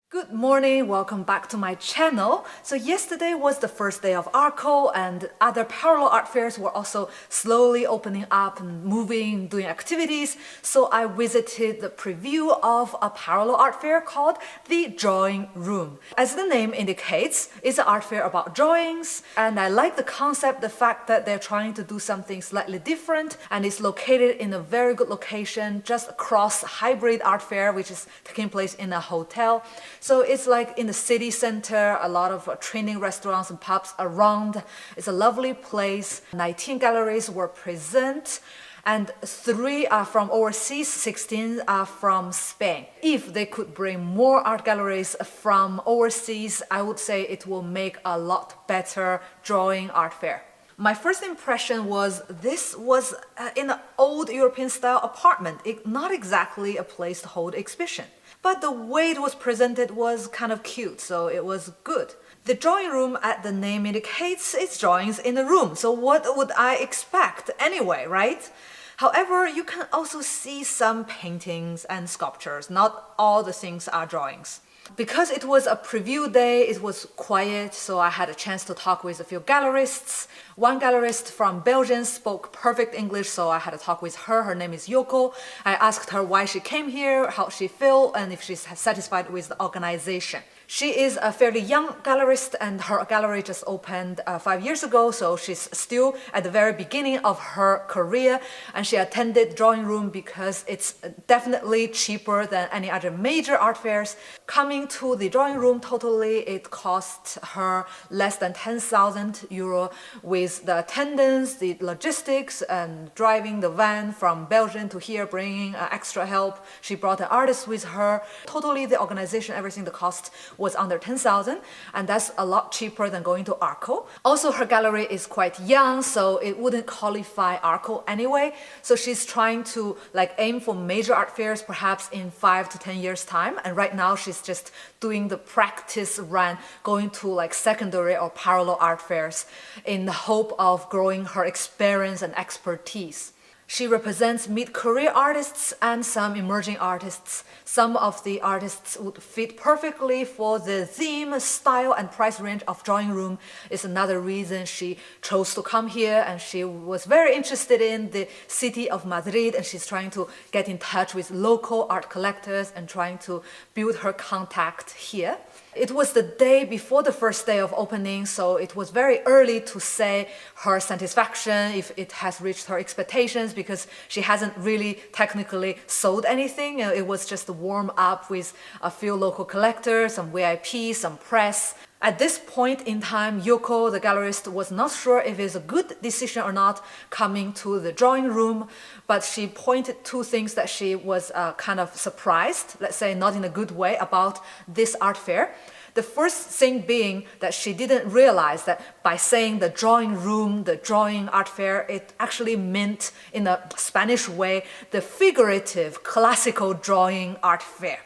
Good morning, welcome back to my channel. So yesterday was the first day of ARCO and other parallel art fairs were also slowly opening up and moving, doing activities. So I visited the preview of a parallel art fair called the Drawing Room. As the name indicates, it's an art fair about drawings, and I like the concept, the fact that they're trying to do something slightly different, and it's located in a very good location just across hybrid art fair, which is taking place in a hotel. So it's like in the city center, a lot of training restaurants and pubs around. It's a lovely place. 19 galleries were present, and 3 are from overseas, 16 are from Spain. If they could bring more art galleries from overseas, I would say it will make a lot better drawing art fair. My first impression was this was in an old European style apartment, not exactly a place to hold exhibition. But the way it was presented was kind of cute, so it was good. The drawing room, as the name indicates, it's drawings in a room, so what would I expect anyway, right? However, you can also see some paintings and sculptures. Not all the things are drawings. Because it was a preview day, it was quiet, so I had a chance to talk with a few gallerists. One gallerist from Belgium spoke perfect English, so I had a talk with her. Her name is Yoko. I asked her why she came here, how she feels, and if she's satisfied with the organization. She is a fairly young gallerist, and her gallery just opened 5 years ago, so she's still at the very beginning of her career, and she attended Drawing Room because it's definitely cheaper than any other major art fairs. Coming to the Drawing Room totally, it cost her less than 10,000 euro with the attendance, the logistics, and driving the van from Belgium to here, bringing extra help. She brought an artist with her. Totally, the organization, everything, the cost was under 10,000, and that's a lot cheaper than going to ARCO. Also, her gallery is quite young, so it wouldn't qualify ARCO anyway. So she's trying to aim for major art fairs perhaps in 5 to 10 years time, and right now she's just doing the practice run, going to secondary or parallel art fairs in the hope of growing her experience and expertise. She represents mid-career artists and some emerging artists. Some of the artists would fit perfectly for the theme, style, and price range of Drawing Room. Is another reason she chose to come here, and she was very interested in the city of Madrid, and she's trying to get in touch with local art collectors and trying to build her contact here. It was the day before the first day of opening, so it was very early to say her satisfaction, if it has reached her expectations, because she hasn't really technically sold anything. It was just a warm up with a few local collectors, some VIP, some press. At this point in time, Yoko, the gallerist, was not sure if it's a good decision or not coming to the Drawing Room, but she pointed to things that she was kind of surprised, let's say not in a good way, about this art fair. The first thing being that she didn't realize that by saying the Drawing Room, the drawing art fair, it actually meant in a Spanish way the figurative classical drawing art fair.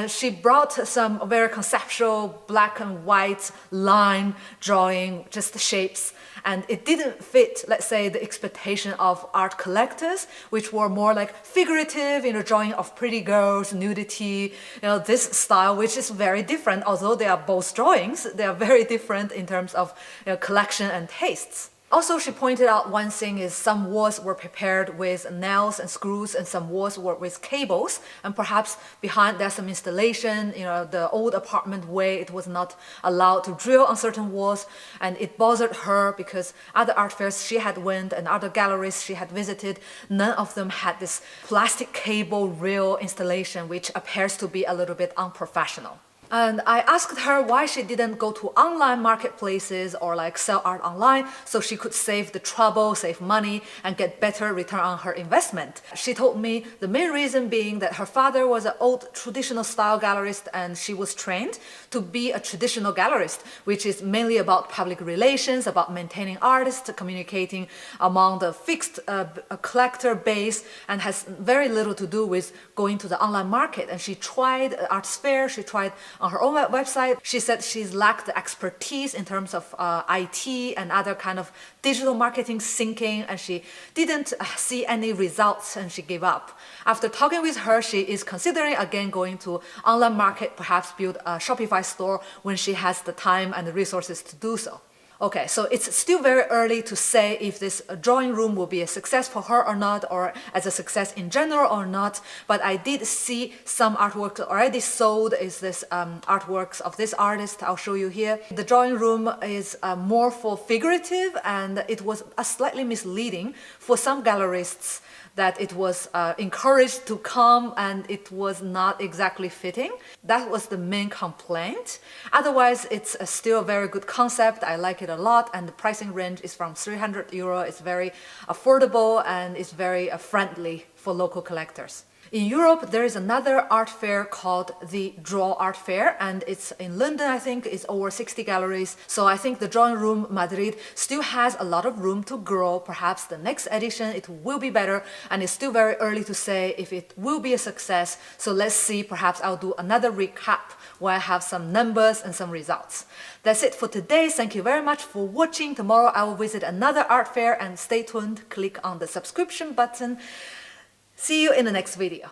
She brought some very conceptual black and white line drawing, just shapes, and it didn't fit, let's say, the expectation of art collectors, which were more figurative, drawing of pretty girls, nudity, this style, which is very different. Although they are both drawings, they are very different in terms of collection and tastes. Also, she pointed out one thing is some walls were prepared with nails and screws, and some walls were with cables, and perhaps behind there's some installation, the old apartment way, it was not allowed to drill on certain walls, and it bothered her because other art fairs she had went and other galleries she had visited, none of them had this plastic cable rail installation, which appears to be a little bit unprofessional. And I asked her why she didn't go to online marketplaces or sell art online so she could save the trouble, save money, and get better return on her investment. She told me the main reason being that her father was an old traditional style gallerist, and she was trained to be a traditional gallerist, which is mainly about public relations, about maintaining artists, communicating among the fixed collector base, and has very little to do with going to the online market. And she tried arts fair, she tried on her own website. She said she's lacked the expertise in terms of IT and other kind of digital marketing thinking, and she didn't see any results and she gave up. After talking with her, she is considering again going to online market, perhaps build a Shopify store when she has the time and the resources to do so. Okay, so it's still very early to say if this drawing room will be a success for her or not, or as a success in general or not, but I did see some artworks already sold. Is this artworks of this artist, I'll show you here. The drawing room is more for figurative, and it was slightly misleading for some gallerists that it was encouraged to come and it was not exactly fitting. That was the main complaint. Otherwise, it's still a very good concept. I like it a lot, and the pricing range is from 300 euro. It's very affordable and it's very friendly for local collectors. In Europe, there is another art fair called the Draw Art Fair, and it's in London, I think. It's over 60 galleries. So I think the Drawing Room Madrid still has a lot of room to grow. Perhaps the next edition, it will be better, and it's still very early to say if it will be a success. So let's see, perhaps I'll do another recap where I have some numbers and some results. That's it for today. Thank you very much for watching. Tomorrow I will visit another art fair, and stay tuned. Click on the subscription button. See you in the next video.